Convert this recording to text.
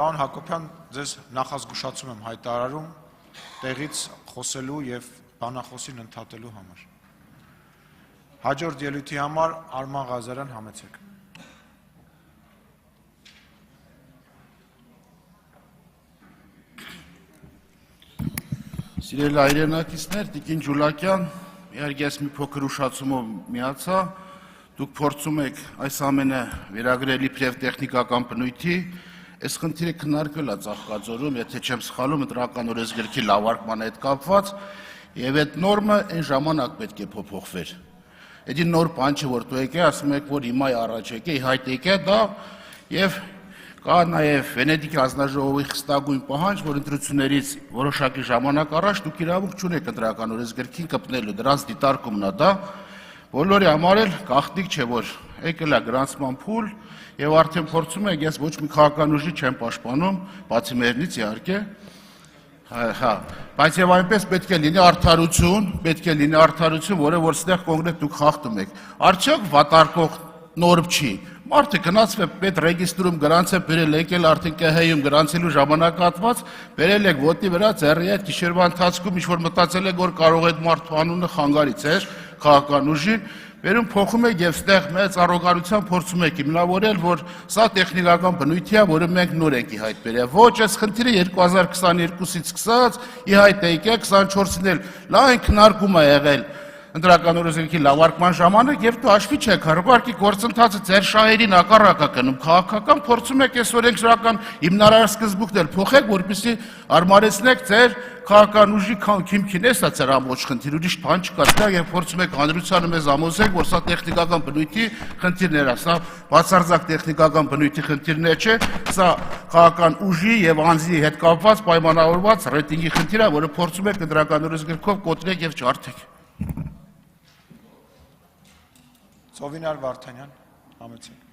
Պարոն Հակոբյան, ձեզ նախազգուշացում եմ հայտարարում տեղից խոսելու և բանախոսին ընդհատելու համար։ Հաջորդ ելույթի համար Արման Ղազարյան, համեցեք։ Սիրելի հայրենակիցներ, Տիկին Ջուլակյան, իհարկե ես մի փոքր ուշացումով միացա, դուք փորձում եք այս ամենը վերագրել իբրև տեխնիկական բնույթի, այս խնդիրը քննարկվել է Ծաղկաձորում, եթե չեմ սխալվում, ընտրական օրենսգրքի լավարկման հետ կապված, եւ այդ նորմը այն ժամանակ պետք է փոփոխվեր։ Դա նոր բան չէ, որ դու եկե, ասում եք, որ հիմա առաջ եկե, իհայտ եկե դա, եւ կա նաեւ Վենետիկի հանձնաժողովի խստագույն պահանջ, որ ընտրություններից որոշակի ժամանակ առաջ դուք իրավունք չունեք ընտրական օրենսգրքին կպնելու, դրանց դիտարկումն է դա, բոլորի համար էլ գաղտնիք չէ, որ եկել է գրանցման փուլ եւ արդեն փորձում եք, ես ոչ մի քաղաքական ուժի չեմ պաշտպանում, բացի մերնից իհարկե, հա, բայց եւ այնպես պետք է լինի արդարություն, որը որ ստեղ կոնկրետ դուք խախտում եք։ Արդյոք վատարկող նորմ չի։ Մարդը գնացել է պետ ռեգիստրում գրանցել, բերել եկել արդեն ԿՀ-ում գրանցելու ժամանակահատված, բերել եք ոտի վրա ձեռի հետ գիշերվա ընթացքում ինչ-որ մտածել եք, որ կարող է այդ մարդու անունը խանգարից էր քաղաքական ուժի, վերում փոխում եք եւ ստեղ մեծ առողջությամբ փորձում եք հիմնավորել, որ սա տեխնիկական բնույթ է, որը մենք նոր ենք իհայտ բերել։ Ոչ, այս խնդիրը 2022-ից սկսած իհայտ է եկել, 24-ին էլ լայն քննարկում է եղել ընտրական օրենսգրքի լավարկման ժամանակ եւ դու հաշվի չեք հրվարկի գործընթացը ձեր շահերին հակառակ է գնում քաղաքական փորձում եք այս օրենսդրական հիմնարար սկզբունքներ փոխեք, որպեսզի արմարեցնեք ձեր քաղաքական ուժի քիմքին, էսա ձեր ամբողջ խնդիրը, ուրիշ բան չկա, դա եւ փորձում եք հանրությանը մեզ ամոզեք, որ սա տեխնիկական բնույթի խնդիրներ է, սա բացարձակ տեխնիկական բնույթի խնդիրներ չէ, սա քաղաքական ուժի եւ անձի հետ կապված պայմանավորված ռեյտինգի խնդիր է, որը փորձում եք ընտրական օրենսգրքով կոտրեք եւ ջարդեք։ Ծովինար Վարդանյան, համեցեք։